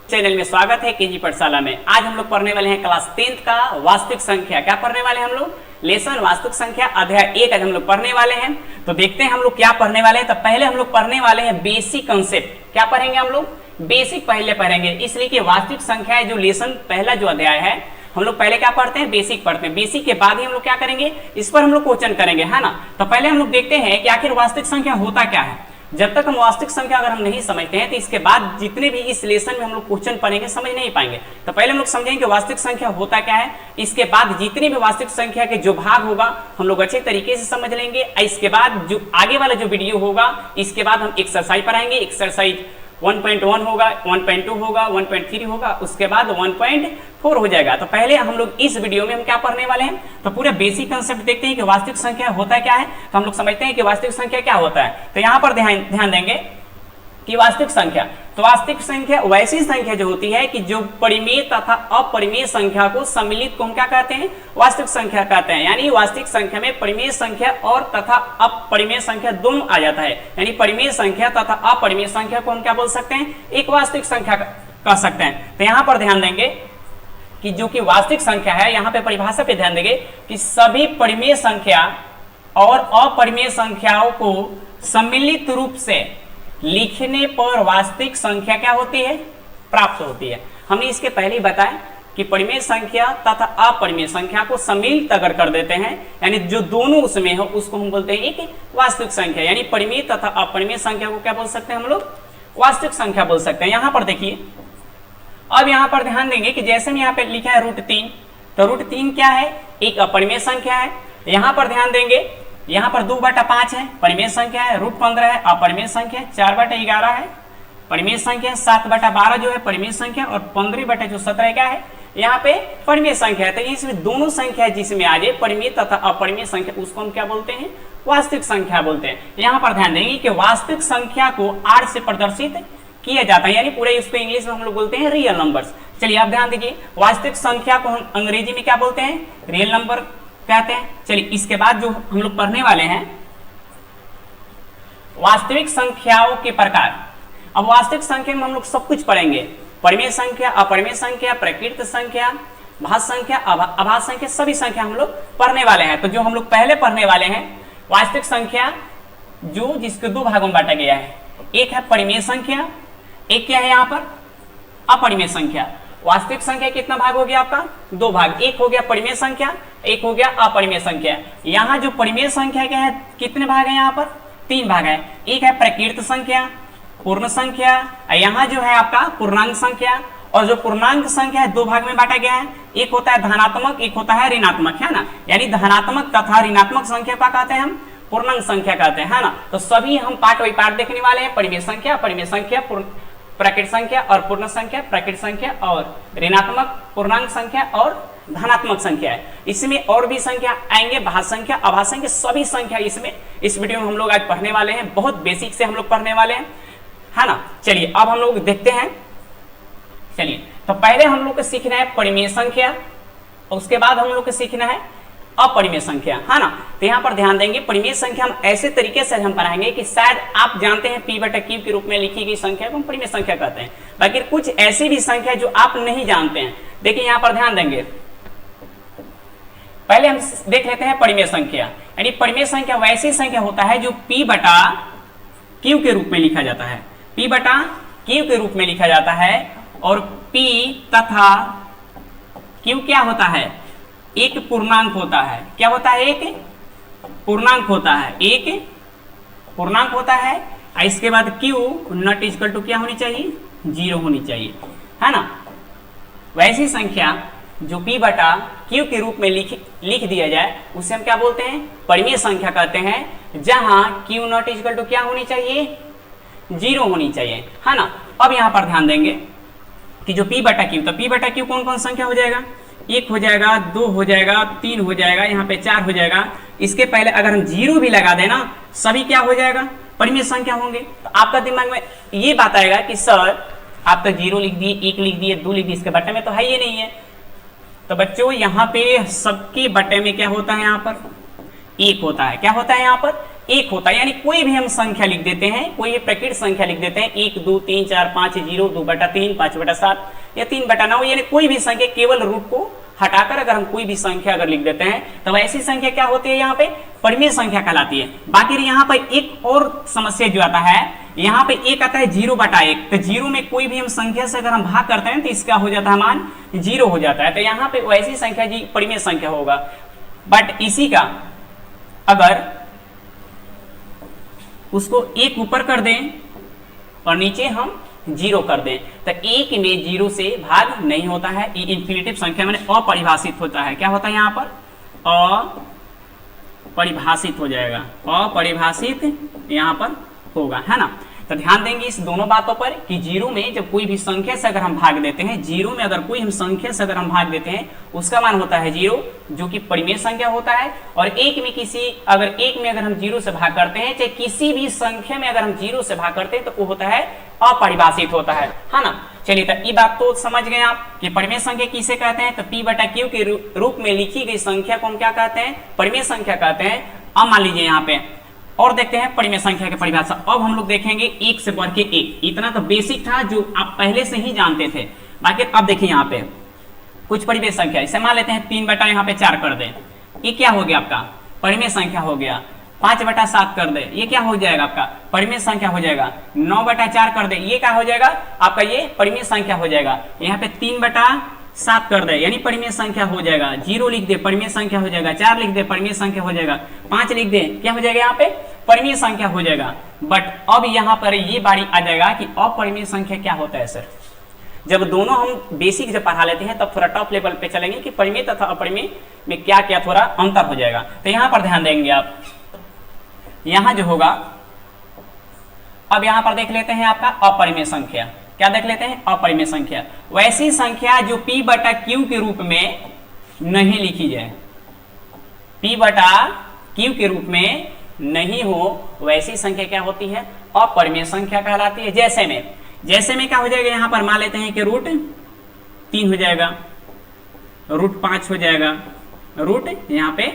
Channel में स्वागत है केजी पाठशाला में। आज हम लोग पढ़ने वाले हैं क्लास 10th का वास्तविक संख्या। क्या पढ़ने वाले हैं हम लोग? लेसन वास्तविक संख्या अध्याय 1 आज हम लोग पढ़ने वाले हैं। तो देखते हैं हम लोग क्या पढ़ने वाले हैं। तो पहले हम लोग पढ़ने वाले हैं बेसिक कंसेप्ट। क्या पढ़ेंगे हम लोग? बेसिक पहले पढ़ेंगे, इसलिए कि वास्तविक संख्या जो लेसन पहला जो अध्याय है हम लोग पहले क्या पढ़ते हैं? बेसिक पढ़ते हैं। बेसिक के बाद ही हम लोग क्या करेंगे? इस पर हम लोग क्वेश्चन करेंगे, है ना। तो पहले हम लोग देखते हैं कि आखिर वास्तविक संख्या होता क्या है। जब तक हम वास्तविक संख्या अगर हम नहीं समझते हैं तो इसके बाद जितने भी इस लेसन में हम लोग क्वेश्चन पढ़ेंगे समझ नहीं पाएंगे। तो पहले हम लोग समझेंगे कि वास्तविक संख्या होता क्या है। इसके बाद जितनी भी वास्तविक संख्या के जो भाग होगा हम लोग अच्छे तरीके से समझ लेंगे। इसके बाद जो आगे वाला जो वीडियो होगा इसके बाद हम एक्सरसाइज पढ़ाएंगे। एक्सरसाइज 1.1 होगा, 1.2 होगा, 1.3 होगा, उसके बाद 1.4 हो जाएगा। तो पहले हम लोग इस वीडियो में हम क्या पढ़ने वाले हैं? तो पूरे बेसिक कंसेप्ट देखते हैं कि वास्तविक संख्या होता क्या है। तो हम लोग समझते हैं कि वास्तविक संख्या क्या होता है। तो यहाँ पर ध्यान देंगे कि वास्तविक संख्या, तो वास्तविक संख्या वैसी संख्या जो होती है कि जो परिमेय तथा अपरिमेय संख्या को सम्मिलित को हम क्या कहते हैं? वास्तविक संख्या कहते हैं। यानी वास्तविक संख्या में परिमेय संख्या और तथा अपरिमेय संख्या दोनों आ जाता है। यानी परिमेय संख्या तथा अपरिमेय संख्या को हम क्या बोल सकते हैं? एक वास्तविक संख्या कह सकते हैं। तो यहाँ पर ध्यान देंगे कि जो कि वास्तविक संख्या है, यहाँ पे परिभाषा पे ध्यान देंगे कि सभी परिमेय संख्या और अपरिमेय संख्याओं को सम्मिलित रूप से लिखने पर वास्तविक संख्या क्या होती है? प्राप्त होती है। हमने इसके पहले ही बताया कि परिमेय संख्या तथा अपरिमेय संख्या को सम्मिलित अगर कर देते हैं, यानी जो दोनों उसमें हो उसको हम बोलते हैं एक वास्तविक संख्या। यानी परिमेय तथा अपरिमेय संख्या को क्या बोल सकते हैं हम लोग? वास्तविक संख्या बोल सकते हैं। यहाँ पर देखिए, अब यहाँ पर ध्यान देंगे कि जैसे में यहाँ पे लिखा है √3, तो √3 क्या है? एक अपरिमेय संख्या है। यहाँ पर ध्यान देंगे, यहाँ पर 2/5 है परिमेय संख्या है, √15 है अपरिमेय संख्या, 4/11 है परिमेय संख्या, 7/12 जो है परिमेय संख्या और 15/17 क्या है? यहाँ पे परिमेय संख्या है। तो इसमें दोनों संख्या जिसमें आ जाए परिमेय तथा अपरिमेय संख्या उसको हम क्या बोलते हैं? वास्तविक संख्या बोलते हैं। यहाँ पर ध्यान देंगे कि वास्तविक संख्या को R से प्रदर्शित किया जाता है, यानी पूरे इसको इंग्लिश में हम लोग बोलते हैं रियल नंबर्स। चलिए आप ध्यान दीजिए, वास्तविक संख्या को हम अंग्रेजी में क्या बोलते हैं? रियल नंबर कहते हैं। चलिए इसके बाद जो हम लोग पढ़ने वाले हैं वास्तविक संख्याओं के प्रकार। अब वास्तविक संख्या में हम लोग सब कुछ पढ़ेंगे, परिमेय संख्या, अपरिमेय संख्या, प्रकृत संख्या, भाज्य संख्या, अभाज्य संख्या, सभी संख्या हम लोग पढ़ने वाले हैं। तो जो हम लोग पहले पढ़ने वाले हैं वास्तविक संख्या जो जिसके दो भागों में बांटा गया है, एक है परिमेय संख्या, एक क्या है यहाँ पर? अपरिमेय संख्या। वास्तविक संख्या कितना भाग हो गया आपका? दो भाग, एक हो गया परिमेय संख्या, एक हो गया अपरिमेय संख्या। यहाँ जो परिमेय संख्या क्या है, कितने भाग है? यहाँ पर 3 भाग है। एक है प्रकृत संख्या, पूर्ण संख्या, यहाँ जो है आपका पूर्णांक संख्या। और जो पूर्णांक संख्या है 2 भाग में बांटा गया है, एक होता है धनात्मक, एक होता है ऋणात्मक, है ना। यानी धनात्मक तथा ऋणात्मक संख्या का कहते हैं हम पूर्णांक संख्या कहते हैं, है ना। तो सभी हम पार्ट बाई पार्ट देखने वाले हैं। परिमेय संख्या, अपरिमेय संख्या, प्रकृत संख्या और पूर्ण संख्या, प्रकृत संख्या और ऋणात्मक, पूर्णांक संख्या और धनात्मक संख्या है। इसमें और भी संख्या आएंगे, भाज्य संख्या, अभाज्य संख्या, सभी संख्या इसमें इस वीडियो में हम लोग आज पढ़ने वाले हैं। बहुत बेसिक से हम लोग पढ़ने वाले हैं, है ना। चलिए अब हम लोग देखते हैं। चलिए तो पहले हम लोग को सीखना है परिमेय संख्या, उसके बाद हम लोग को सीखना है अपरिमेय संख्या, है ना। तो यहाँ पर ध्यान देंगे, परिमेय संख्या हम ऐसे तरीके से हम पढ़ाएंगे कि शायद आप जानते हैं P/Q के रूप में लिखी गई संख्या को हम परिमेय संख्या कहते हैं। बाकी कुछ ऐसी भी संख्या जो आप नहीं जानते हैं। देखिए यहाँ पर ध्यान देंगे, पहले हम देख लेते हैं परिमेय संख्या। यानी परिमेय संख्या वैसी संख्या होता है जो P/Q के रूप में लिखा जाता है। P/Q के रूप में लिखा जाता है और P तथा Q क्या होता है? एक पूर्णांक होता है। क्या होता है? एक पूर्णांक होता है, एक पूर्णांक होता है। इसके बाद Q नॉट इक्वल टू क्या होनी चाहिए? 0 होनी चाहिए, है ना। वैसी संख्या जो P/Q के रूप में लिख दिया जाए उसे हम क्या बोलते हैं? परिमेय संख्या कहते हैं, जहां Q नॉट इक्वल टू क्या होनी चाहिए? 0 होनी चाहिए, है ना। अब यहाँ पर ध्यान देंगे कि जो P/Q, तो P/Q कौन कौन संख्या हो जाएगा? 1 हो जाएगा, 2 हो जाएगा, 3 हो जाएगा, यहाँ पे 4 हो जाएगा। इसके पहले अगर हम 0 भी लगा देना सभी क्या हो जाएगा? परिमेय संख्या होंगे। तो आपका दिमाग में ये बात आएगा कि सर आप तो 0 लिख दिए, 1 लिख दिए, 2 लिख दिए, इसके बटे में तो है ये नहीं है। तो बच्चों यहाँ पे सबके बटे में क्या होता है? यहाँ पर 1 होता है। क्या होता है? यहाँ पर एक होता है, यानी कोई भी हम संख्या लिख देते हैं, कोई भी प्रकृत संख्या लिख देते हैं, 1 2 3 4 5 0 2/3 5/7 या 3/9, यानी कोई भी संख्या केवल रूट को हटाकर अगर हम कोई भी संख्या अगर लिख देते हैं तब ऐसी संख्या क्या होती है, यहाँ पे परिमेय संख्या कहलाती है। बाकी यहाँ पर एक और समस्या जो आता है, यहाँ पे एक आता है 0/1, तो 0 में कोई भी हम संख्या से अगर हम भाग करते हैं तो इसका हो जाता है मान 0 हो जाता है, तो यहाँ पे वैसी संख्या जी परिमेय संख्या होगा। बट इसी का अगर उसको एक ऊपर कर दें और नीचे हम 0 कर दें तो एक में 0 से भाग नहीं होता है, ये इंफिनिटिव संख्या मैंने अपरिभाषित होता है। क्या होता है यहाँ पर, अपरिभाषित हो जाएगा, अपरिभाषित यहाँ पर होगा, है ना। तो ध्यान देंगे इस दोनों बातों पर कि 0 में जब कोई भी संख्या से अगर हम भाग देते हैं, 0 में अगर कोई हम संख्या से अगर हम भाग देते हैं उसका मान होता है 0, जो कि परिमेय संख्या होता है। और एक में अगर हम 0 से भाग करते हैं, चाहे किसी भी संख्या में अगर हम 0 से भाग करते हैं तो वो होता है अपरिभाषित होता है ना। चलिए तो ये बात तो समझ गए आप कि परिमेय संख्या किसे कहते हैं, तो P/Q के रूप में लिखी गई संख्या को हम क्या कहते हैं, परिमेय संख्या कहते हैं। अब मान लीजिए यहाँ पे और देखते हैं परिमेय संख्या की परिभाषा। अब हम लोग देखेंगे एक से बढ़ के एक, इतना तो बेसिक था जो आप पहले से ही जानते थे। बाकी अब देखिए यहाँ पे कुछ परिमेय संख्या, इसे मान लेते हैं 3/4 कर दें, ये क्या हो गया आपका परिमेय संख्या हो गया। 5/7 कर दे, ये क्या हो जाएगा आपका परिमेय संख्या हो जाएगा। 9/4 कर दे, ये क्या हो जाएगा आपका, ये परिमेय संख्या हो जाएगा। यहाँ पे 3/7 कर दे यानी परिमेय संख्या हो जाएगा। 0 लिख दे परिमेय संख्या हो जाएगा। 4 लिख दे परिमेय संख्या हो जाएगा। 5 लिख दे क्या हो जाएगा यहाँ पे परिमेय संख्या हो जाएगा। बट अब यहाँ पर ये बारी आ जाएगा कि अपरिमेय संख्या क्या होता है सर। जब दोनों हम बेसिक जब पढ़ा लेते हैं तब थोड़ा टॉप लेवल पे चलेंगे कि परिमेय तथा अपरिमेय में क्या क्या थोड़ा अंतर हो जाएगा। तो यहाँ पर ध्यान देंगे आप, यहाँ जो होगा, अब यहाँ पर देख लेते हैं आपका अपरिमेय संख्या। क्या देख लेते हैं, अपरिमेय संख्या वैसी संख्या जो P/Q के रूप में नहीं लिखी जाए, P/Q के रूप में नहीं हो वैसी संख्या क्या होती है, अपरिमेय संख्या कहलाती है। जैसे में क्या हो जाएगा, यहाँ पर मान लेते हैं कि √3 हो जाएगा, √5 हो जाएगा, यहाँ पे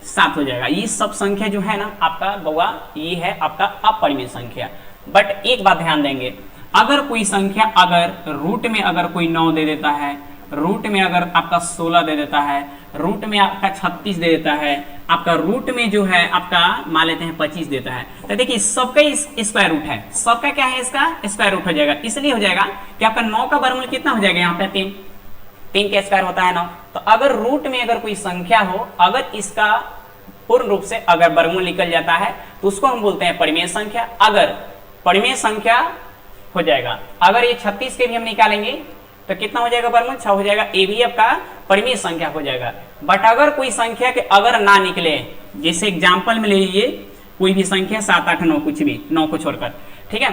7 हो जाएगा। ये सब संख्या जो है ना आपका बउआ, ये है आपका अपरिमेय संख्या। बट एक बात ध्यान देंगे, अगर कोई संख्या अगर रूट में अगर कोई 9 दे देता है, रूट में अगर आपका 16 दे देता है, रूट में आपका 36 दे देता है, आपका रूट में जो है आपका मान लेते हैं 25 देता है, तो देखिए सबका स्क्वायर रूट है, सबका क्या है इसका स्क्वायर रूट हो जाएगा। इसलिए हो जाएगा कि आपका 9 का वर्गमूल कितना हो जाएगा, यहाँ पे 3 का स्क्वायर होता है 9। तो अगर रूट में अगर कोई संख्या हो, अगर इसका पूर्ण रूप से अगर वर्गमूल निकल जाता है तो उसको हम बोलते हैं परिमेय संख्या। अगर परिमेय संख्या हो जाएगा, अगर ये 36 के भी हम निकालेंगे तो कितना हो जाएगा वर्गमूल 6 हो जाएगा, ये भी आपका परिमेय संख्या हो जाएगा। बट अगर कोई संख्या के अगर ना निकले, जैसे एग्जांपल में ले लीजिए कोई भी संख्या 7 8 9 कुछ भी 9 को छोड़कर, ठीक है,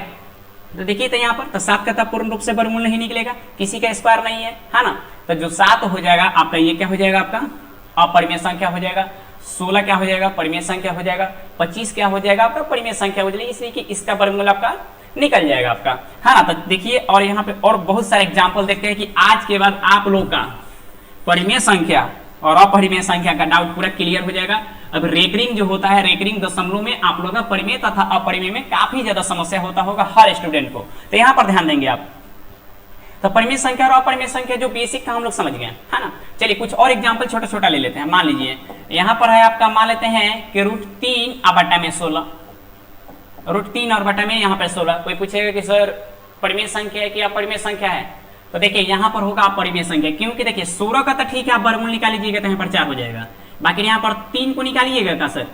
तो देखिए तो यहाँ पर तो 7 का तब पूर्ण रूप से वर्गमूल नहीं निकलेगा, किसी का स्क्वायर नहीं है ना। तो जो 7 हो जाएगा आपका, ये क्या हो जाएगा आपका अपरिमेय संख्या हो जाएगा। 16 क्या हो जाएगा परिमेय संख्या हो जाएगा। 25 क्या हो जाएगा आपका परिमेय संख्या हो जाएगी, इसलिए कि इसका वर्गमूल आपका निकल जाएगा आपका, है ना। तो देखिए और यहाँ पे और बहुत सारे एग्जांपल देखते हैं कि आज के बाद आप लोग का परिमेय संख्या और अपरिमेय संख्या का डाउट पूरा क्लियर हो जाएगा। अब रेकरिंग जो होता है, रेकरिंग दशमलव में आप लोग का परिमेय तथा अपरिमेय में काफी ज्यादा समस्या होता होगा हर स्टूडेंट को, तो यहाँ पर ध्यान देंगे आप। तो परिमेय संख्या और अपरिमेय संख्या जो बेसिक था हम लोग समझ गए, है ना। चलिए कुछ और एग्जांपल छोटा छोटा ले लेते हैं। मान लीजिए यहाँ पर है आपका, मान लेते हैं कि √3/16, √3 और बटा में यहाँ पर 16। कोई पूछेगा कि सर परिमेय संख्या है कि अपरिमेय संख्या है, तो देखिए यहाँ पर होगा अपरिमेय संख्या, क्योंकि देखिए 16 का तो ठीक है आप वर्गमूल निकाल लीजिएगा तो यहाँ पर 4 हो जाएगा। बाकी यहाँ पर 3 को निकालिएगा का सर,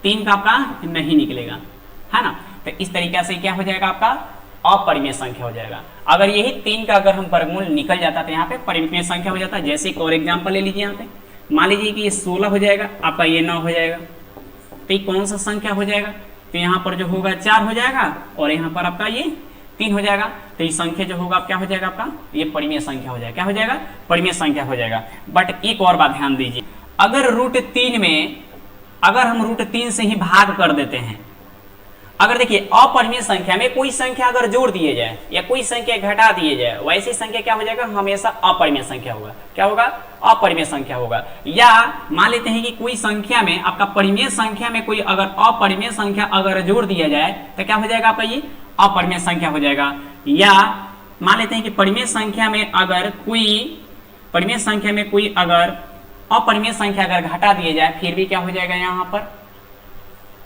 3 का आपका नहीं निकलेगा, है ना। तो इस तरीके से क्या हो जाएगा आपका अपरिमेय संख्या हो जाएगा। अगर यही 3 का अगर हम वर्गमूल निकल जाता तो यहाँ पे परिमेय संख्या हो जाता। जैसे एक और एग्जाम्पल ले लीजिए, यहाँ पे मान लीजिए कि ये 16 हो जाएगा, आपका ये 9 हो जाएगा, तो ये कौन सा संख्या हो जाएगा, तो यहाँ पर जो होगा 4 हो जाएगा और यहाँ पर आपका ये 3 हो जाएगा। तो ये संख्या जो होगा क्या हो जाएगा आपका, ये परिमेय संख्या हो जाएगा। क्या हो जाएगा, परिमेय संख्या हो जाएगा। बट एक और बात ध्यान दीजिए, अगर √3 में अगर हम √3 से ही भाग कर देते हैं, अगर देखिए अपरिमेय संख्या में कोई संख्या अगर जोड़ दिए जाए या कोई संख्या घटा दिए जाए, वैसी संख्या क्या हो जाएगा, हमेशा अपरिमेय संख्या होगा। क्या होगा, अपरिमेय संख्या होगा। या मान लेते हैं कि कोई संख्या में आपका परिमेय संख्या में कोई अगर अपरिमेय संख्या अगर जोड़ दिया जाए तो क्या हो जाएगा आपका ये अपरिमेय संख्या हो जाएगा। या मान लेते हैं कि परिमेय संख्या में अगर कोई अगर अपरिमेय संख्या अगर घटा दिए जाए फिर भी क्या हो जाएगा यहाँ पर,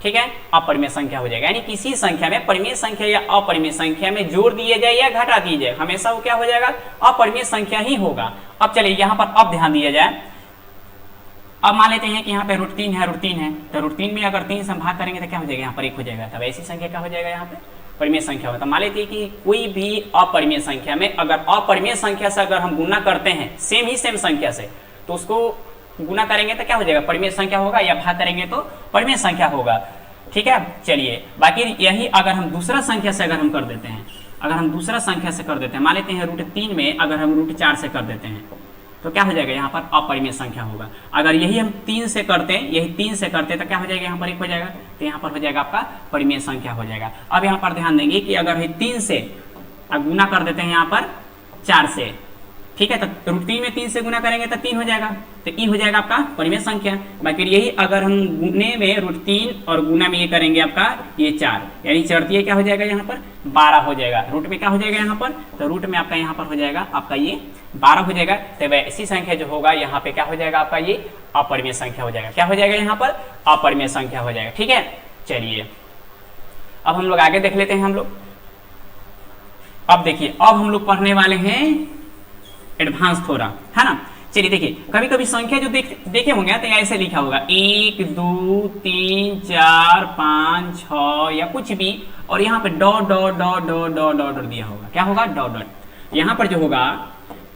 ठीक है, अपरिमेय संख्या हो जाएगा। यानी किसी संख्या में परिमेय संख्या या अपरिमेय संख्या में जोड़ दिए जाए या घटा दिए जाए, हमेशा वो क्या हो जाएगा, अपरिमेय संख्या ही होगा। अब चलिए यहाँ पर अब ध्यान दिया जाए। अब मान लेते हैं कि यहाँ पे √3 है, √3 है, तो √3 में अगर 3 से हम भाग करेंगे तो क्या हो जाएगा, यहाँ पर 1 हो जाएगा। तब ऐसी संख्या क्या हो जाएगा, यहाँ पे परिमेय संख्या होगा। तो मान लेते हैं कि कोई भी अपरिमेय संख्या में अगर अपरिमेय संख्या से अगर हम गुना करते हैं सेम संख्या से, तो उसको गुना करेंगे तो क्या हो जाएगा, परिमेय संख्या होगा, या भाग करेंगे तो परिमेय संख्या होगा। ठीक है, चलिए बाकी यही अगर हम दूसरा संख्या से अगर हम कर देते हैं, मान लेते हैं √3 में अगर हम √4 से कर देते हैं तो क्या हो जाएगा, यहाँ पर अपरिमेय संख्या होगा। अगर यही हम 3 से करते हैं तो क्या हो जाएगा, यहाँ पर 1 हो जाएगा, तो यहाँ पर हो जाएगा आपका परिमेय संख्या हो जाएगा। अब यहाँ पर ध्यान देंगे कि अगर 3 से गुना कर देते हैं यहाँ पर 4 से, ठीक है, तो √3 में 3 से गुना करेंगे तो 3 हो जाएगा, तो ई हो जाएगा आपका परिमेय संख्या। बाकी यही अगर हम गुने में √3 और गुना में ये करेंगे आपका ये 4, यानी चढ़ती क्या हो जाएगा, यहाँ पर 12 हो जाएगा। रूट में क्या हो जाएगा यहाँ पर, तो रूट में आपका यहाँ पर हो जाएगा आपका ये 12 हो जाएगा। तो ऐसी संख्या जो होगा यहाँ पे क्या हो जाएगा, आपका ये अपरिमेय संख्या हो जाएगा। क्या हो जाएगा, यहाँ पर अपरिमेय संख्या हो जाएगा। ठीक है, चलिए अब हम लोग आगे देख लेते हैं। अब देखिए अब हम लोग पढ़ने वाले हैं एडवांस थोड़ा, है ना। चलिए देखिए, कभी कभी संख्या जो देखे होंगे तो ऐसे लिखा होगा 1 2 3 4 5 6 या कुछ भी, और यहाँ पे dot dot dot dot dot dot दिया होगा। क्या होगा, डॉट डॉट। यहाँ पर जो होगा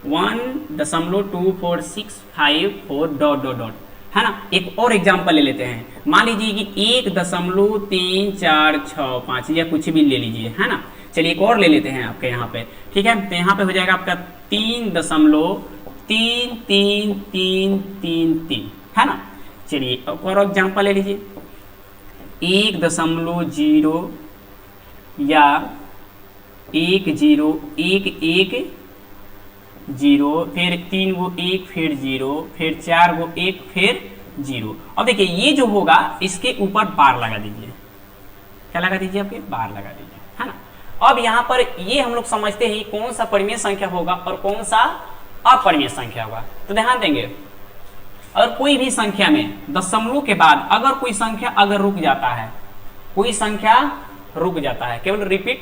1.2465 डॉट डॉट डॉट, है ना। एक और एग्जाम्पल ले लेते हैं। मान लीजिए कि 1.3465 या कुछ भी ले लीजिए, है ना। चलिए एक और ले लेते हैं आपके यहाँ पे, ठीक है। तो यहाँ पे हो जाएगा आपका 3.3333, है ना। चलिए और एग्जाम्पल ले लीजिए 1.0 या 101110, फिर 3 गो 1 फिर 0 फिर 4 गो 1 फिर 0। अब देखिए ये जो होगा इसके ऊपर बार लगा दीजिए। क्या लगा दीजिए, आपके बार लगा दीजिए, है ना। अब यहाँ पर ये हम लोग समझते हैं कौन सा परिमेय संख्या होगा और कौन सा अपरिमेय संख्या होगा। तो ध्यान देंगे, अगर कोई भी संख्या में दशमलव के बाद अगर कोई संख्या अगर रुक जाता है, केवल रिपीट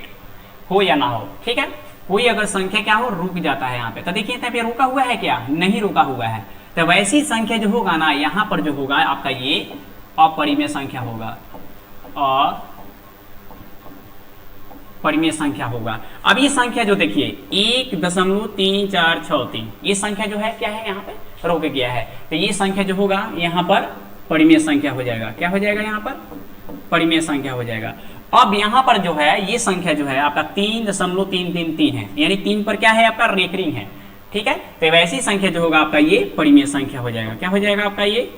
हो या ना हो, ठीक है, कोई अगर संख्या क्या हो रुक जाता है यहाँ पे, तो देखिए यहाँ पे रुका हुआ है, क्या नहीं रुका हुआ है। तो वैसी संख्या जो होगा ना, यहाँ पर जो होगा आपका ये अपरिमेय संख्या होगा, परिमेय संख्या होगा। अब ये संख्या जो देखिए 1.3463, ये संख्या जो है क्या है, यहाँ पे रोक गया है, तो ये संख्या जो होगा यहाँ पर परिमेय संख्या हो जाएगा। क्या हो जाएगा, यहाँ पर परिमेय संख्या हो जाएगा। अब यहाँ पर जो है ये संख्या जो है आपका 3.333 है, यानी 3 पर क्या है आपका रेकरिंग है, ठीक है। तो वैसी संख्या जो होगा आपका ये परिमेय संख्या हो जाएगा। क्या हो जाएगा आपका ये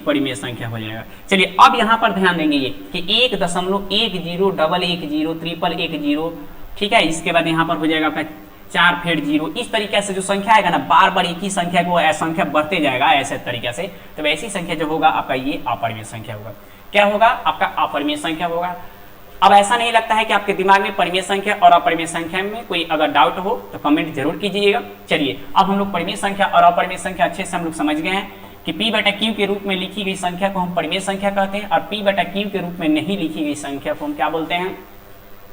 परिमेय संख्या हो जाएगा। चलिए अब यहाँ पर ध्यान देंगे ये कि 1.101110 ठीक है। इसके बाद यहाँ पर हो जाएगा आपका 4 फिर 0। इस तरीके से जो संख्या आएगा ना, बार बार एक ही संख्या को संख्या बढ़ते जाएगा ऐसे तरीके से, तो वैसी संख्या जो होगा आपका ये अपरिमेय संख्या होगा। क्या होगा, आपका अपरिमेय संख्या होगा। अब ऐसा नहीं लगता है कि आपके दिमाग में परिमेय संख्या और अपरिमेय संख्या में कोई अगर डाउट हो तो कमेंट जरूर कीजिएगा। चलिए अब हम लोग परिमेय संख्या और अपरिमेय संख्या अच्छे से हम लोग समझ गए हैं कि P/Q के रूप में लिखी गई संख्या को हम परिमेय संख्या कहते हैं, और P/Q के रूप में नहीं लिखी गई संख्या को हम क्या बोलते हैं,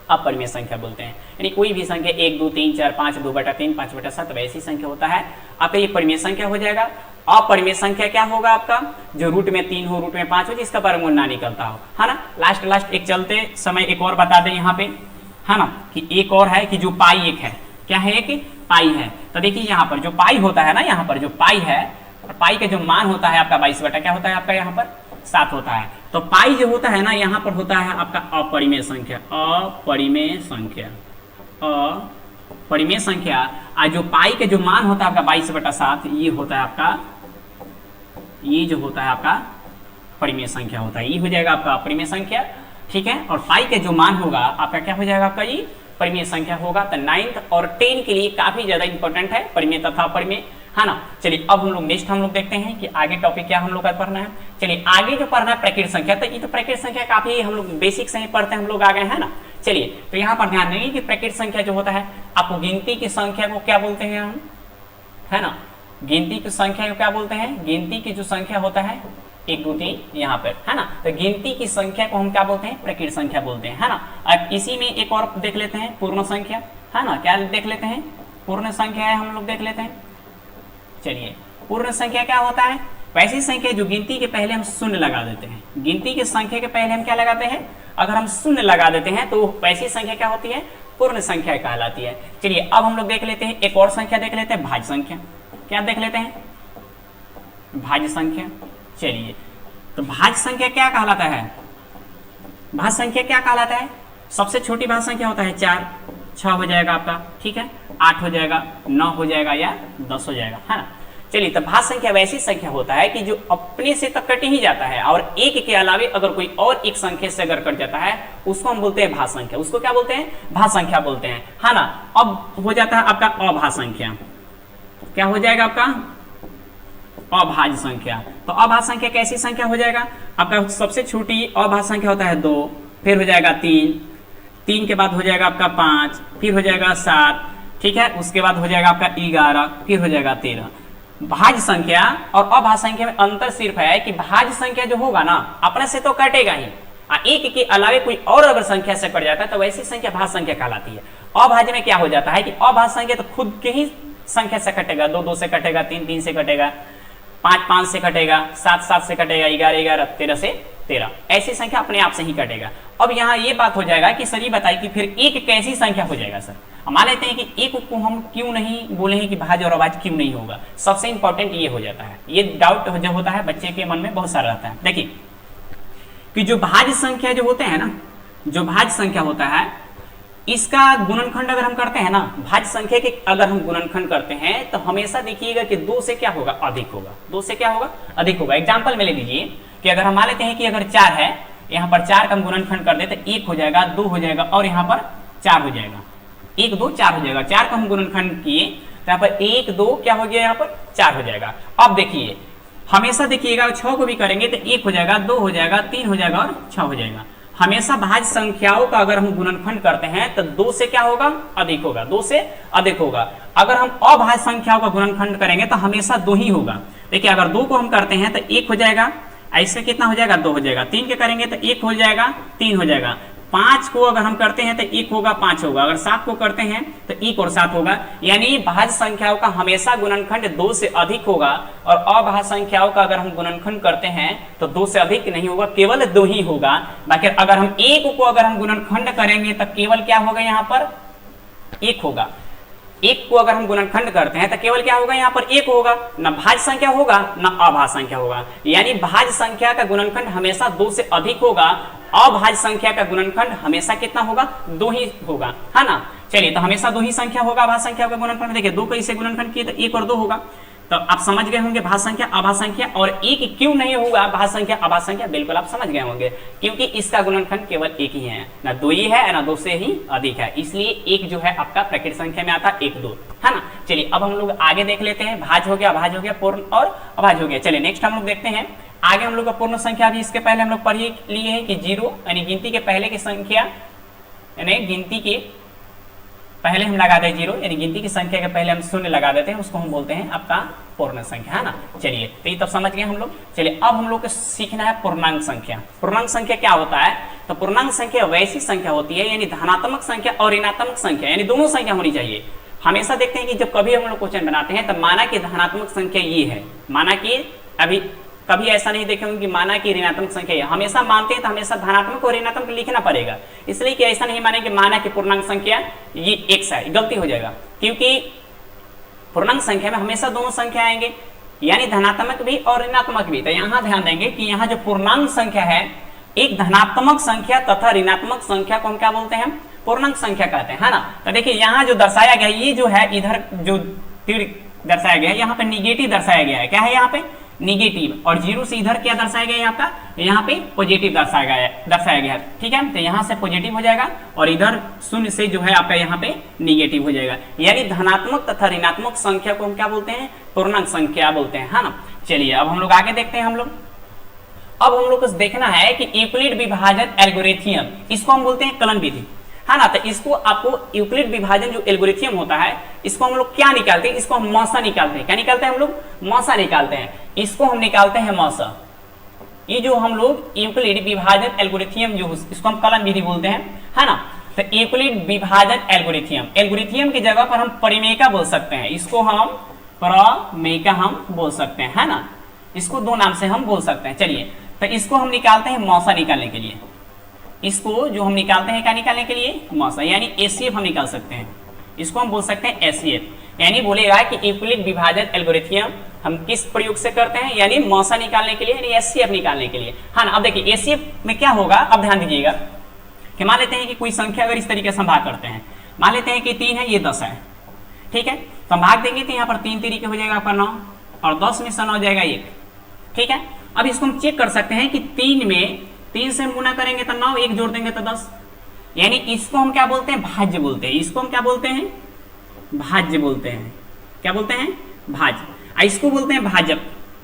अपरिमेय संख्या बोलते हैं। यानी कोई भी संख्या 1 2 3 4 5 2/3 5/7 वैसी संख्या होता है, आपका ये परिमेय संख्या हो जाएगा। अपरिमेय संख्या क्या होगा आपका, जो रूट में 3 हो, रूट में 5 हो, जिसका वर्गमूल ना निकलता हो, है ना। लास्ट एक चलते समय एक और बता दें यहाँ पे, है ना, कि एक और है कि जो पाई एक है, क्या है, एक पाई है। तो देखिए यहाँ पर जो पाई होता है ना, यहाँ पर जो पाई है, पाई का जो मान होता है आपका 22 क्या होता है आपका यहाँ पर 7 होता है। तो पाई जो होता है ना, यहाँ पर होता है आपका अपरिमेय संख्या, अपरिमेय संख्या। और जो पाई का जो मान होता है आपका 22/7, ये होता है आपका, ये जो होता है आपका परिमेय संख्या होता है, ये हो जाएगा आपका अपरिमेय संख्या। ठीक है। और पाई का जो मान होगा आपका क्या हो जाएगा, आपका ये परिमेय संख्या होगा। तो 9th और 10 के लिए काफी ज्यादा इंपॉर्टेंट है परिमेय तथा अपरिमेय, है ना। चलिए अब हम लोग नेक्स्ट हम लोग देखते हैं कि आगे टॉपिक क्या हम लोग का पढ़ना है। चलिए आगे जो पढ़ना है प्रकृत संख्या, तो ये तो प्रकृत संख्या काफी हम लोग बेसिक से ही पढ़ते हैं हम लोग आ गए, है ना। चलिए तो यहाँ पर ध्यान देंगे कि प्रकृत संख्या जो होता है, आपको गिनती की संख्या को क्या बोलते हैं हम, है ना। गिनती की संख्या को क्या बोलते हैं, गिनती की जो संख्या होता है 1 2 3 यहाँ पर, है ना। तो गिनती की संख्या को हम क्या बोलते हैं, प्रकृत संख्या बोलते हैं, है ना। अब इसी में एक और देख लेते हैं पूर्ण संख्या, है ना। क्या देख लेते हैं, पूर्ण संख्या है हम लोग देख लेते हैं। चलिए पूर्ण संख्या क्या होता है, वैसी संख्या जो गिनती के पहले हम शून्य लगा देते हैं। गिनती की संख्या के पहले हम क्या लगाते हैं, अगर हम शून्य लगा देते हैं तो वैसी संख्या क्या होती है, पूर्ण संख्या कहलाती है। चलिए अब हम लोग देख लेते हैं एक और संख्या देख लेते हैं, भाज्य संख्या। क्या देख लेते हैं, भाज्य संख्या। चलिए तो भाज्य संख्या क्या कहलाता है, भाज्य संख्या क्या कहलाता है, सबसे छोटी भाज्य संख्या होता है 4, 6 हो जाएगा आपका, ठीक है, 8 हो जाएगा, 9 हो जाएगा या 10 हो जाएगा, है ना। चलिए तो भाज्य संख्या वैसी संख्या होता है कि जो अपने से तो कट ही जाता है और एक के अलावे अगर कोई और एक संख्या से अगर कट जाता है उसको हम बोलते हैं भाज्य संख्या। उसको क्या बोलते हैं, भाज्य संख्या बोलते हैं, है ना। अब हो जाता है आपका अभाज्य संख्या। क्या हो जाएगा आपका, अभाज्य संख्या। तो अभाज्य संख्या कैसी संख्या हो जाएगा, आपका सबसे छोटी अभाज्य संख्या होता है 2, फिर हो जाएगा 3, 3 के बाद हो जाएगा आपका 5, फिर हो जाएगा 7, ठीक है, उसके बाद हो जाएगा आपका 11, फिर हो जाएगा 13। भाज्य संख्या और अभाज्य संख्या में अंतर सिर्फ है कि भाज्य संख्या जो होगा ना अपने से तो कटेगा ही, एक के अलावे कोई और अगर संख्या से कट जाता है तो वैसी संख्या भाज्य संख्या कहलाती है। अभाज्य में क्या हो जाता है कि अभाज्य संख्या तो खुद के ही संख्या से कटेगा, 2 2 से कटेगा, 3 3 से कटेगा, 5 5 से कटेगा, 7 7 से कटेगा, 11 11, 13 से 13, ऐसी संख्या अपने आप से ही कटेगा। अब यहाँ ये बात हो जाएगा कि सर ये बताइए कि फिर एक कैसी संख्या हो जाएगा। सर मान लेते हैं कि एक को हम क्यों नहीं बोले हैं कि भाज्य और अभाज्य क्यों नहीं होगा, सबसे इंपॉर्टेंट ये हो जाता है, ये डाउट जो होता है बच्चे के मन में बहुत सारा रहता है। देखिए कि जो भाज्य संख्या जो होते हैं ना, जो भाज्य संख्या होता है इसका गुणनखंड अगर हम करते हैं ना, भाज्य संख्या के अगर हम गुणनखंड करते हैं तो हमेशा देखिएगा कि 2 से क्या होगा, अधिक होगा, 2 से क्या होगा, अधिक होगा। एग्जाम्पल में ले लीजिए कि अगर हम मान लेते हैं कि अगर 4 है, यहाँ पर 4 का हम गुणनखंड कर दे तो 1 हो जाएगा, 2 हो जाएगा और यहाँ पर 4 हो जाएगा, 1 2 4 हो जाएगा। 4 का हम गुणनखंड किए तो यहाँ पर 1 2 क्या हो गया, यहाँ पर 4 हो जाएगा। अब देखिए हमेशा देखिएगा 6 को भी करेंगे तो 1 हो जाएगा, 2 हो जाएगा, 3 हो जाएगा और 6 हो जाएगा। हमेशा भाज्य संख्याओं का अगर हम गुणनखंड करते हैं तो 2 से क्या होगा, अधिक होगा, 2 से अधिक होगा। अगर हम अभाज्य संख्याओं का गुणनखंड करेंगे तो हमेशा 2 ही होगा। देखिए अगर 2 को हम करते हैं तो 1 हो जाएगा, ऐसे कितना हो जाएगा, 2 हो जाएगा। 3 के करेंगे तो 1 हो जाएगा, 3 हो जाएगा। 5 को अगर हम करते हैं तो 1 होगा, 5 होगा। अगर 7 को करते हैं तो 1 और 7 होगा। यानी भाज्य संख्याओं का हमेशा गुणनखंड 2 से अधिक होगा और अभाज्य संख्याओं का अगर हम गुणनखंड करते हैं तो 2 से अधिक नहीं होगा, केवल 2 ही होगा। बाकी अगर हम 1 को अगर हम गुणनखंड करेंगे तो केवल क्या होगा, यहाँ पर 1 होगा। 1 को अगर हम गुणनखंड करते हैं तो केवल क्या होगा, यहाँ पर 1 होगा, न भाज्य संख्या होगा न अभाज्य संख्या होगा। यानी भाज्य संख्या का गुणनखंड हमेशा 2 से अधिक होगा, अभाज्य संख्या का गुणनखंड हमेशा कितना होगा, 2 ही होगा, है ना। चलिए तो हमेशा 2 ही संख्या होगा भाज्य संख्या का गुणनखंड। देखिए 2 को इसे गुणनखंड किए तो 1 और 2 होगा। तो आप समझ गए होंगे भाज्य संख्या अभाज्य संख्या, और 1 क्यों नहीं होगा भाज्य संख्या अभाज्य संख्या, बिल्कुल आप समझ गए होंगे, क्योंकि इसका गुणनखंड केवल 1 ही है, ना 2 ही है ना 2 से ही अधिक है, इसलिए 1 जो है आपका प्रकृत संख्या में आता है 1 2, है ना। चलिए अब हम लोग आगे देख लेते हैं, भाज्य हो गया, अभाज्य हो गया, पूर्ण और अभाज्य हो गया। चलिए नेक्स्ट हम लोग देखते हैं आगे हम लोग का पूर्ण संख्या भी इसके पहले हम लोग पढ़ लिए हैं कि 0 यानी गिनती के पहले की संख्या, यानी गिनती के पहले हम लगा दें 0, यानी गिनती की संख्या के पहले हम शून्य लगा देते हैं, उसको हम बोलते हैं आपका पूर्ण संख्या, है ना। चलिए तो ये तब समझ गए हम लोग। चलिए अब हम लोग को सीखना है पूर्णांक संख्या। पूर्णांक संख्या क्या होता है, तो पूर्णांक संख्या वैसी संख्या होती है, यानी धनात्मक संख्या और ऋणात्मक संख्या, यानी दोनों संख्या होनी चाहिए। हमेशा देखते हैं कि जब कभी हम लोग क्वेश्चन बनाते हैं तो माना कि धनात्मक संख्या ये है, माना कि अभी कभी ऐसा नहीं देखे होंगे कि माना कि ऋणात्मक संख्या है, हमेशा मानते हैं तो हमेशा धनात्मक और ऋणात्मक लिखना पड़ेगा, इसलिए कि ऐसा नहीं माने कि माना कि पूर्णांक संख्या ये x है, गलती हो जाएगा, क्योंकि पूर्णांक संख्या में हमेशा दोनों संख्या आएंगे, यानी धनात्मक भी और ऋणात्मक भी। तो यहाँ ध्यान देंगे कि यहाँ जो पूर्णांक संख्या है, एक धनात्मक संख्या तथा ऋणात्मक संख्या को हम क्या बोलते हैं, पूर्णांक संख्या कहते हैं, है ना। तो देखिए यहाँ जो दर्शाया गया, ये जो है इधर जो तीर दर्शाया गया है, यहाँ पे निगेटिव दर्शाया गया है। क्या है यहाँ पे, निगेटिव, और 0 से इधर क्या दर्शाया गया है आपका, यहाँ पे पॉजिटिव दर्शाया गया है। ठीक है, तो यहाँ से पॉजिटिव हो जाएगा और इधर शून्य से जो है आपका यहाँ पे निगेटिव हो जाएगा। यानी धनात्मक तथा ऋणात्मक संख्या को हम क्या बोलते हैं, पूर्णांक संख्या बोलते हैं, है ना। चलिए अब हम लोग आगे देखते हैं। अब हम लोग को देखना है कि यूक्लिड विभाजन एल्गोरिथम, इसको हम बोलते हैं कलन विधि, है ना। तो इसको आपको यूक्लिड विभाजन जो एल्गोरिथम होता है, इसको हम लोग क्या निकालते हैं, इसको हम मौसा निकालते हैं। क्या निकालते हैं हम लोग, मौसा निकालते हैं। इसको हम निकालते हैं मौसा। ये जो हम लोग यूक्लिड विभाजन एल्गोरिथम जो इसको हम कलन विधि बोलते हैं, है ना। तो यूक्लिड विभाजन एल्गोरिथम की जगह पर हम परिमेयका बोल सकते हैं, इसको हम प्रमेयका हम बोल सकते हैं, है ना। इसको दो नाम से हम बोल सकते हैं। चलिए तो इसको हम निकालते हैं मौसा निकालने के लिए। इसको जो हम निकालते हैं क्या निकालने के लिए, मौसा, यानी एसीएफ हम निकाल सकते हैं। इसको हम बोल सकते हैं एसीएफ, यानी बोलेगा कि यूक्लिड विभाजन एल्गोरिथम हम किस प्रयोग से करते हैं, यानी मौसा निकालने के लिए, यानी एसीएफ निकालने के लिए, हाँ ना। अब देखिए एसीएफ में क्या होगा, अब ध्यान दीजिएगा कि मान लेते हैं कि कोई संख्या अगर इस तरीके से हम भाग करते हैं, मान लेते हैं कि 3 है, ये 10 है, ठीक है। तो हम भाग देंगे तो यहाँ पर 3 तरीके हो जाएगा आपका 9, और 10 में से 9 हो जाएगा 1, ठीक है। अब इसको हम चेक कर सकते हैं कि 3 से हम गुना करेंगे तो 9, 1 जोड़ देंगे तो 10, यानी इसको हम क्या बोलते हैं, भाज्य बोलते हैं। इसको हम क्या बोलते हैं, भाज्य बोलते हैं। क्या बोलते हैं, भाज्य। इसको बोलते हैं भाजक।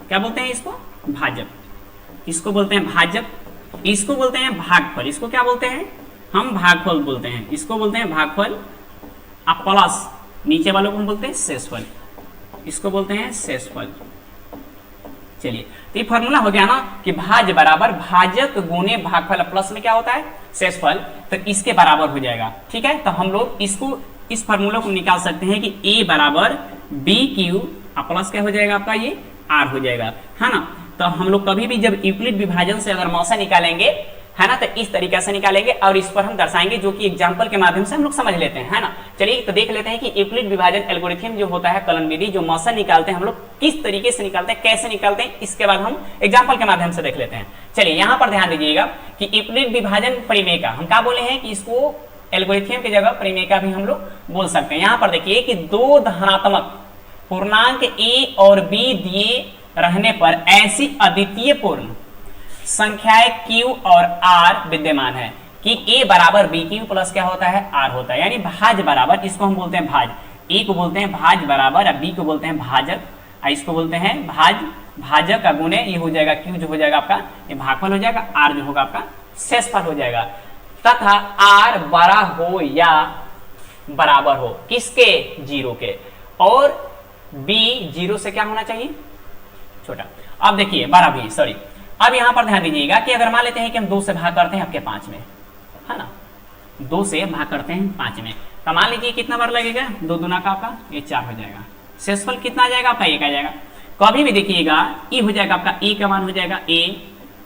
क्या बोलते हैं इसको, भाजक। इसको बोलते हैं भाजक। इसको बोलते हैं भागफल। इसको क्या बोलते हैं, हम भागफल बोलते हैं। इसको बोलते हैं भागफल। अब प्लस नीचे वालों को हम बोलते हैं शेषफल। इसको बोलते हैं शेषफल। चलिए तो ये फॉर्मूला हो गया ना कि भाज्य बराबर भाजक गुने भागफल, प्लस में क्या होता है शेषफल, तो इसके बराबर हो जाएगा, ठीक है। तो हम लोग इसको इस फॉर्मूला को निकाल सकते हैं कि a बराबर बी क्यू प्लस क्या हो जाएगा आपका, ये r हो जाएगा, है ना। तो हम लोग कभी भी जब यूक्लिड विभाजन से अगर मौसा निकालेंगे, है ना, तो इस तरीके से निकालेंगे और इस पर हम दर्शाएंगे, जो कि एग्जांपल के माध्यम से हम लोग समझ लेते हैं, है ना। चलिए तो देख लेते हैं कि यूक्लिड विभाजन एल्गोरिथम जो होता है कलन विधि, जो मौसा निकालते हैं हम लोग किस तरीके से निकालते हैं, कैसे निकालते हैं, इसके बाद हम एग्जाम्पल के माध्यम से देख लेते हैं। चलिए यहाँ पर ध्यान दीजिएगा कि यूक्लिड विभाजन परिमेयका, हम क्या बोले हैं कि इसको एल्गोरिथम की जगह परिमेयका भी हम लोग बोल सकते हैं। यहाँ पर देखिए कि 2 धनात्मक पूर्णांक a और b दिए रहने पर ऐसी अद्वितीय पूर्ण संख्याएं q और r विद्यमान है कि a बराबर b q प्लस क्या होता है, r होता है। यानी भाज बराबर, इसको हम बोलते हैं भाज, a को बोलते हैं भाज बराबर, b को बोलते हैं भाजक, इसको बोलते हैं भाज, भाजक का गुणे ये हो जाएगा q जो हो जाएगा आपका ये भागफल हो जाएगा, r जो होगा आपका शेषफल हो जाएगा, तथा r बड़ा हो या बराबर हो किसके, 0 के, और b 0 से क्या होना चाहिए, छोटा। अब देखिए बड़ा भी, सॉरी। अब यहां पर ध्यान दीजिएगा कि अगर मान लेते हैं कि हम 2 से भाग करते हैं आपके 5 में, है ना, 2 से भाग करते हैं 5 में, तो मान लीजिए कितना बार लगेगा, 2 दूना का आपका ये 4 हो जाएगा, शेषफल कितना आ जाएगा आपका 1 आ जाएगा। कभी भी देखिएगा ई हो जाएगा आपका, ए का मान हो जाएगा a,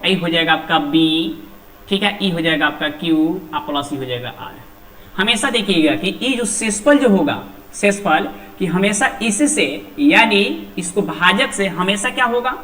आई हो जाएगा आपका b, ठीक है, ई हो जाएगा आपका q, प्लस ई हो जाएगा r। हमेशा देखिएगा कि ये जो शेषफल जो होगा, शेषफल कि हमेशा इससे, यानी इसको भाजक से हमेशा क्या होगा,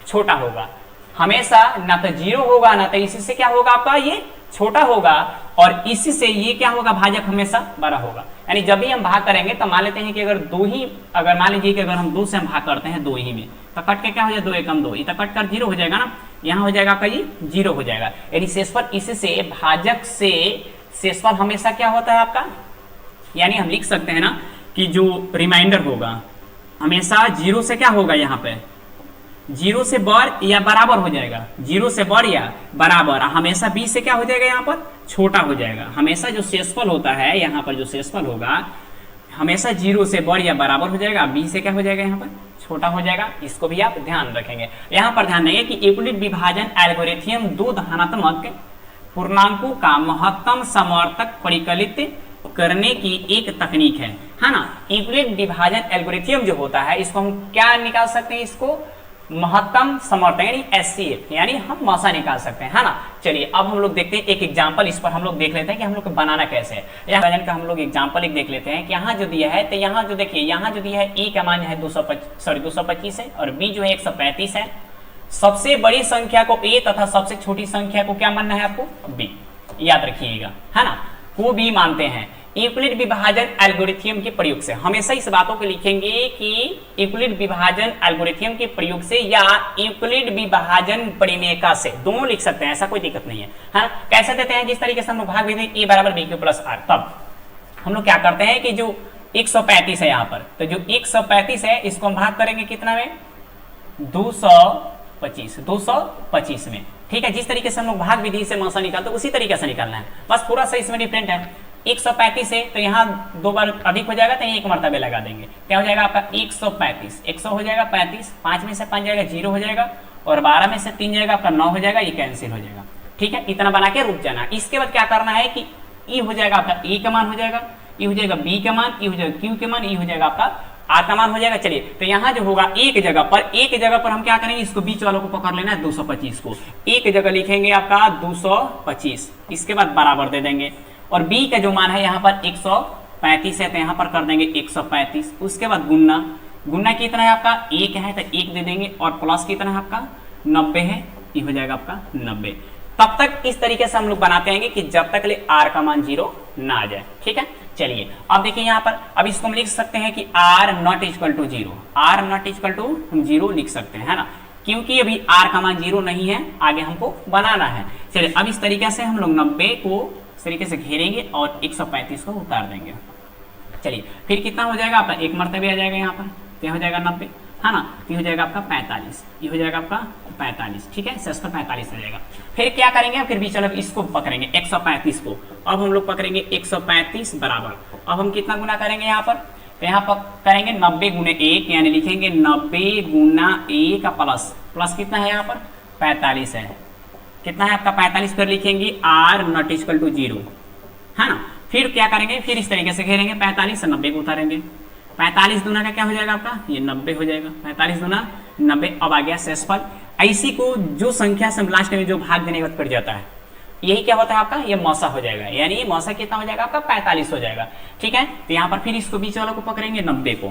छोटा होगा, हमेशा ना तो 0 होगा ना तो इसी से क्या होगा आपका ये छोटा होगा, और इसी से ये क्या होगा, भाजक हमेशा बड़ा होगा। यानी जब भी हम भाग करेंगे तो मान लेते हैं कि अगर 2 ही, अगर मान लीजिए कि अगर हम 2 से हम भाग करते हैं 2 ही में, तो कट के क्या हो जाएगा, 2 एकम 2, ये तो कट कर 0 हो जाएगा ना, यहाँ हो जाएगा आपका ये 0 हो जाएगा। यानी शेषफल इसी से, भाजक से शेषफल हमेशा क्या होता है आपका, यानी हम लिख सकते हैं ना कि जो रिमाइंडर होगा हमेशा 0 से क्या होगा, यहाँ पे 0 से बढ़ या बराबर हो जाएगा, 0 से बढ़ या बराबर, हमेशा b से क्या हो जाएगा, यहाँ पर छोटा हो जाएगा। हमेशा जो शेषफल होता है यहाँ पर, जो शेषफल होगा हमेशा 0 से बढ़ या बराबर हो जाएगा, b से क्या हो जाएगा, यहाँ पर छोटा हो जाएगा। इसको भी आप ध्यान रखेंगे। यहाँ पर ध्यान देंगे कि यूक्लिड विभाजन एल्गोरिथम 2 धनात्मक पूर्णांकों का महत्तम समर्थक परिकलित करने की एक तकनीक है ना। यूक्लिड विभाजन एल्गोरिथम जो होता है इसको हम क्या निकाल सकते हैं, इसको महत्तम समर्थक यानी एचसीएफ, यानी हम मौसा निकाल सकते हैं, है ना। चलिए अब हम लोग देखते हैं एक एग्जांपल, इस पर हम लोग देख लेते हैं कि हम लोग बनाना कैसे है। यहाँ का हम लोग एग्जांपल एक देख लेते हैं कि यहाँ जो दिया है, तो यहाँ जो देखिए, यहाँ जो दिया है ए का मान है 225 है और बी जो है 135 है। सबसे बड़ी संख्या को ए तथा सबसे छोटी संख्या को क्या मानना है आपको, बी, याद रखिएगा, है ना, को बी मानते हैं। यूक्लिड विभाजन एल्गोरिथम के प्रयोग से। हमेशा इस बातों को लिखेंगे कि यूक्लिड विभाजन एल्गोरिथम के प्रयोग से या यूक्लिड विभाजन परिमेयका से, दोनों लिख सकते हैं, ऐसा कोई दिक्कत नहीं है। हाँ, कैसे देते हैं? जिस तरीके से हम लोग भाग विधि ए बराबर बी क्यू प्लस आर, तब हम लोग क्या करते हैं कि जो 135 है यहाँ पर, तो जो 135 है इसको हम भाग करेंगे कितना में? 225 में। ठीक है, जिस तरीके से हम लोग भाग विधि से मौसा निकालते उसी तरीके से निकालना है, बस थोड़ा सा इसमें डिफरेंट है। 135 है तो यहाँ 2 बार अधिक हो जाएगा, तो यहाँ 1 मरतबे लगा देंगे, क्या हो जाएगा आपका 135, 100 हो जाएगा 35, 5 में से 5 जाएगा 0 हो जाएगा, और 12 में से 3 जाएगा आपका 9 हो जाएगा, ये कैंसिल हो जाएगा। ठीक है, इतना बना के रुक जाना। इसके बाद क्या करना है कि ई हो जाएगा आपका ए का मान हो जाएगा, ई हो जाएगा बी का मान, ई हो जाएगा क्यू के मान, ई हो जाएगा आपका आर का मान हो जाएगा। चलिए, तो यहाँ जो होगा एक जगह पर हम क्या करेंगे, इसको बीच वालों को पकड़ लेना है 225 को, एक जगह लिखेंगे आपका 225, इसके बाद बराबर दे देंगे, और b का जो मान है यहाँ पर 135 है तो यहाँ पर कर देंगे 135, उसके बाद गुन्ना कितना है आपका 1 है तो 1 दे देंगे, और प्लस कितना है आपका 90 है, ये हो जाएगा आपका 90। तब तक इस तरीके से हम लोग बनाते आएंगे कि जब तक ले r का मान 0 ना आ जाए। ठीक है, चलिए अब देखिए यहाँ पर, अब इसको हम लिख सकते हैं कि r not equal to 0, r not equal to हम 0 लिख सकते हैं, है ना, क्योंकि अभी r का मान 0 नहीं है, आगे हमको बनाना है। चलिए, अब इस तरीके से हम लोग 90 को इस तरीके से घेरेंगे और 135 को उतार देंगे। चलिए, फिर कितना हो जाएगा आपका, 1 मरतबे आ जाएगा यहाँ पर, तो हो जाएगा 90, है ना, ये हो जाएगा आपका 45, ये हो जाएगा आपका 45। ठीक है, शेष पर 45 आ जाएगा। फिर क्या करेंगे, फिर भी चलो इसको पकड़ेंगे 135 को, अब हम लोग पकड़ेंगे 135 बराबर, अब हम कितना गुना करेंगे यहाँ पर, तो यहाँ पर करेंगे 90 गुने 1, यानी लिखेंगे 90 गुना 1 का प्लस कितना है यहाँ पर 45 है, कितना है आपका 45, फिर लिखेंगे r नॉट इक्वल टू 0, है ना। फिर क्या करेंगे, फिर इस तरीके से घेरेंगे 45 से 90 को उतारेंगे, 45 दूना का क्या हो जाएगा आपका, ये 90 हो जाएगा, 45 दूना 90। अब आ गया शेषफल। ऐसी को जो संख्या से लास्ट में जो भाग देने के बाद कट जाता है, यही क्या होता है आपका, ये मौसा हो जाएगा, यानी ये मौसा कितना हो जाएगा आपका 45 हो जाएगा। ठीक है, तो यहाँ पर फिर इसको बीच वालों को पकड़ेंगे 90 को,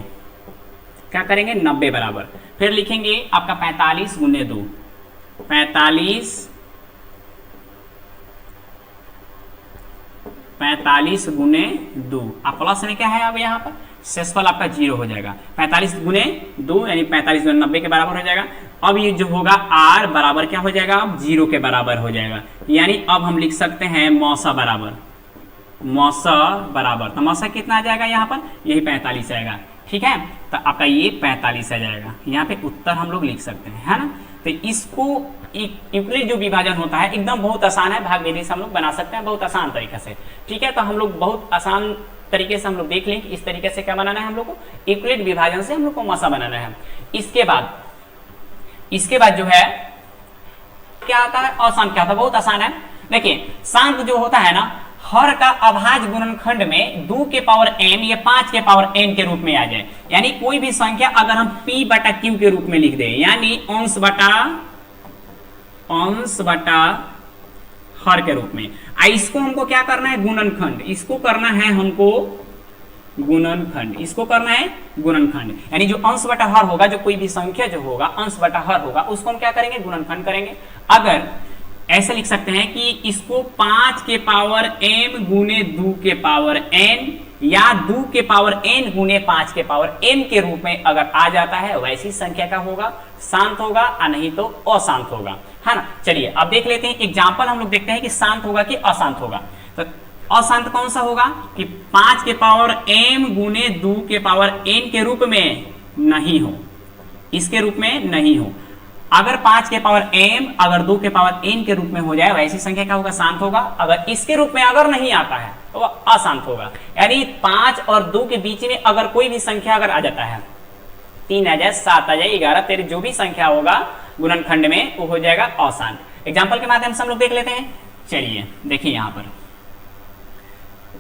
क्या करेंगे 90 बराबर, फिर लिखेंगे आपका 45 गुने 2, 45 गुने 2, अब प्लस में क्या है, अब यहाँ पर शेषफल आपका 0 हो जाएगा, 45 गुने 2 यानी 45 गुने 90 के बराबर हो जाएगा। अब ये जो होगा r बराबर क्या हो जाएगा, अब 0 के बराबर हो जाएगा, यानी अब हम लिख सकते हैं मौसा बराबर, तो मौसा कितना आ जाएगा यहाँ पर, यही 45 आएगा। ठीक है, तो आपका ये 45 आ जाएगा, यहाँ पे उत्तर हम लोग लिख सकते हैं, है ना। तो इसको यूक्लिड जो विभाजन होता है एकदम बहुत आसान है, भाग विधि से हम लोग बना सकते हैं बहुत आसान तरीके से। ठीक है, तो हम लोग बहुत आसान तरीके से हम लोग देख लें कि इस तरीके से क्या बनाना है हम लोग को, यूक्लिड विभाजन से हम लोग को मौसा बनाना है। इसके बाद जो है क्या आता है, अशांत क्या होता है, बहुत आसान है। देखिए, शांत जो होता है ना, हर का अभाज्य गुणनखंड में 2 के पावर m या 5 के पावर n के रूप में आ जाए, यानी कोई भी संख्या अगर हम p बटा q के रूप में लिख दें, यानी अंश बटा हर के रूप में, इसको हमको क्या करना है, गुणनखंड, इसको करना है हमको गुणनखंड, यानी जो अंश बटा हर होगा, जो कोई भी संख्या जो होगा अंश बटा हर होगा, उसको हम क्या करेंगे, गुणनखंड करेंगे। अगर ऐसे लिख सकते हैं कि इसको 5 के पावर m गुने 2 के पावर n या 2 के पावर n गुने 5 के पावर m के रूप में अगर आ जाता है, वैसी संख्या का होगा, शांत होगा, और नहीं तो अशांत होगा, है ना। चलिए अब देख लेते हैं एग्जाम्पल, हम लोग देखते हैं कि शांत होगा कि अशांत होगा। तो अशांत कौन सा होगा कि 5 के पावर m गुने 2 के पावर n के रूप में नहीं हो, इसके रूप में नहीं हो। अगर 5 के पावर m अगर 2 के पावर n के रूप में हो जाए, वैसी संख्या का होगा, शांत होगा। अगर इसके रूप में अगर नहीं आता है तो वह अशांत होगा, यानी 5 और 2 के बीच में अगर कोई भी संख्या अगर आ जाता है, 3 आ जाए, 7 आ जाए, 11, 13, जो भी संख्या होगा गुणनखंड में, वो हो जाएगा अशांत। एग्जाम्पल के माध्यम से हम लोग देख लेते हैं। चलिए देखिए, यहाँ पर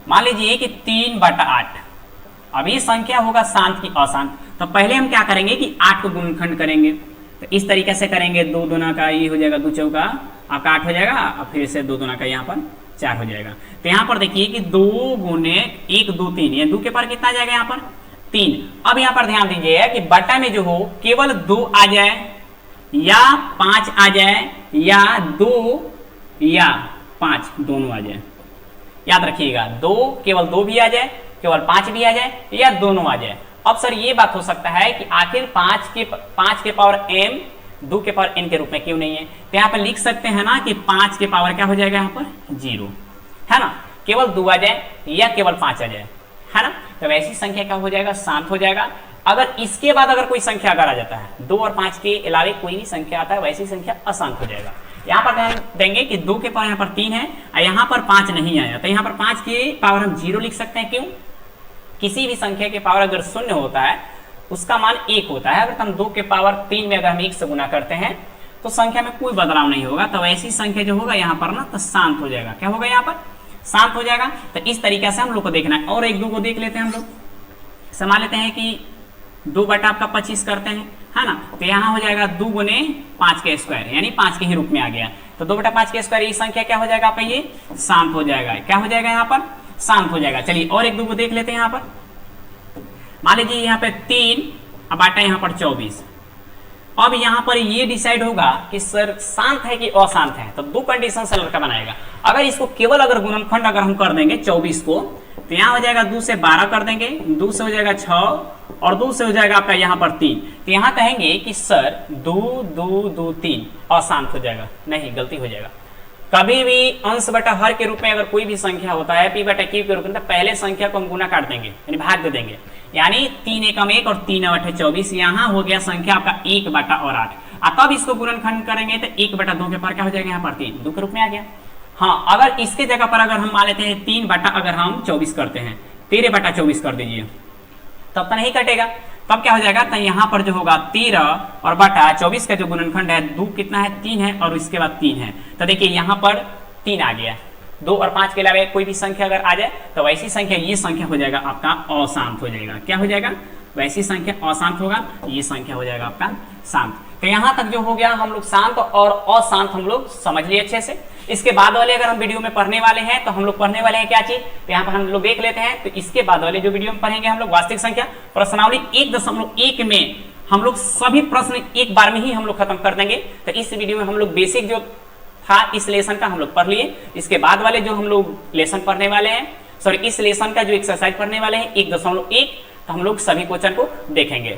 मान लीजिए कि 3 बटा 8, अभी संख्या होगा शांत की अशांत, तो पहले हम क्या करेंगे कि 8 को गुणनखंड करेंगे, तो इस तरीके से करेंगे, 2 दूना का ये हो जाएगा, 2 चौका आपका 8 हो जाएगा, और फिर से 2 दूना का यहाँ पर 4 हो जाएगा। तो यहाँ पर देखिए कि 2 गुने 1 2 3, ये 2 के पार कितना आ जाएगा यहाँ पर 3। अब यहाँ पर ध्यान दीजिए कि बटा में जो हो केवल 2 आ जाए या 5 आ जाए, या 2 या 5 दोनों आ जाए, याद रखिएगा, केवल दो भी आ जाए, केवल 5 भी आ जाए, या दोनों आ जाए। अब सर ये बात हो सकता है कि आखिर 5 के पावर m 2 के पावर n के रूप में क्यों नहीं है। तो यहाँ पर लिख सकते हैं ना कि 5 के पावर क्या हो जाएगा यहाँ पर 0, है ना, केवल 2 आ जाए या केवल 5 आ जाए, है ना। तो वैसी संख्या क्या हो जाएगा, शांत हो जाएगा। अगर इसके बाद अगर कोई संख्या अगर आ जाता है, 2 और 5 के अलावे कोई भी संख्या आता है, वैसी संख्या अशांत हो जाएगा। यहाँ पर ध्यान देंगे कि 2 के पावर यहाँ पर 3 है और यहाँ पर 5 नहीं आया, तो यहाँ पर 5 के पावर हम 0 लिख सकते हैं। क्यों, किसी भी संख्या के पावर अगर 0 होता है उसका मान 1 होता है। अगर हम 2 के पावर 3 में अगर हम 1 से गुना करते हैं तो संख्या में कोई बदलाव नहीं होगा। तो ऐसी संख्या जो होगा यहाँ पर ना तो शांत हो जाएगा। क्या होगा, यहाँ पर शांत हो जाएगा। तो इस तरीके से हम लोग को देखना है। और एक दो को देख लेते हैं हम लोग, समा लेते हैं कि 2 बटा आपका 25 करते हैं, है ना। तो यहाँ हो जाएगा 2 गुने 5 के स्क्वायर, यानी 5 के ही रूप में आ गया। तो 2 बटा 5 के स्क्वायर ये संख्या क्या हो जाएगा आपका, ये शांत हो जाएगा। क्या हो जाएगा, यहाँ पर शांत हो जाएगा। चलिए और एक दो को देख लेते हैं। यहाँ पर मान लीजिए यहाँ पे 3 अब बाटा यहाँ पर 24। अब यहाँ पर ये डिसाइड होगा कि सर शांत है कि अशांत है। तो दो कंडीशन से लड़का बनाएगा। अगर इसको केवल अगर गुणनखंड अगर हम कर देंगे 24 को, तो यहाँ हो जाएगा 2 से 12 कर देंगे, 2 से हो जाएगा 6 और 2 से हो जाएगा आपका यहाँ पर 3। तो यहाँ कहेंगे कि सर 2 2 2 3 अशांत हो जाएगा। नहीं, गलती हो जाएगा। कभी भी अंश बटा हर के रूप में अगर कोई भी संख्या होता है p बटा q के रूप में, तो पहले संख्या को हम गुना काट देंगे, यानी भाग दे देंगे। यानी 3 एकम 1 और 3 8 24। यहाँ हो गया संख्या आपका 1 बटा और 8। तब इसको गुणनखंड करेंगे तो 1 बटा 2 के पावर क्या हो जाएगा, यहाँ पर 3 2 के रूप में आ गया। हाँ, अगर इसके जगह पर अगर हम मान लेते हैं 3 बटा अगर हम 24 करते हैं, 13 बटा 24 कर दीजिए, तब तो नहीं कटेगा। तब क्या हो जाएगा, तो यहाँ पर जो होगा 13 और बटा 24 का जो गुणनखंड है 2 कितना है, 3 है और इसके बाद 3 है। तो देखिए यहाँ पर 3 आ गया। 2 और 5 के अलावा कोई भी संख्या अगर आ जाए तो वैसी संख्या, ये संख्या हो जाएगा आपका अशांत हो जाएगा। क्या हो जाएगा, वैसी संख्या अशांत होगा, ये संख्या हो जाएगा आपका शांत। तो यहाँ तक जो हो गया हम लोग शांत और अशांत हम लोग समझ लिए अच्छे से। इसके बाद वाले अगर हम वीडियो में पढ़ने वाले हैं तो हम लोग पढ़ने वाले हैं क्या चीज, तो यहाँ पर हम लोग देख लेते हैं। तो इसके बाद वाले जो वीडियो में पढ़ेंगे हम लोग वास्तविक संख्या प्रश्नावली 1.1 में हम लोग सभी प्रश्न एक बार में ही हम लोग खत्म कर देंगे। तो इस वीडियो में हम लोग बेसिक जो था इस लेसन का हम लोग पढ़ लिए। इसके बाद वाले जो हम लोग लेसन पढ़ने वाले हैं, सॉरी इस लेसन का जो एक्सरसाइज पढ़ने वाले हैं 1.1, तो हम लोग सभी क्वेश्चन को देखेंगे।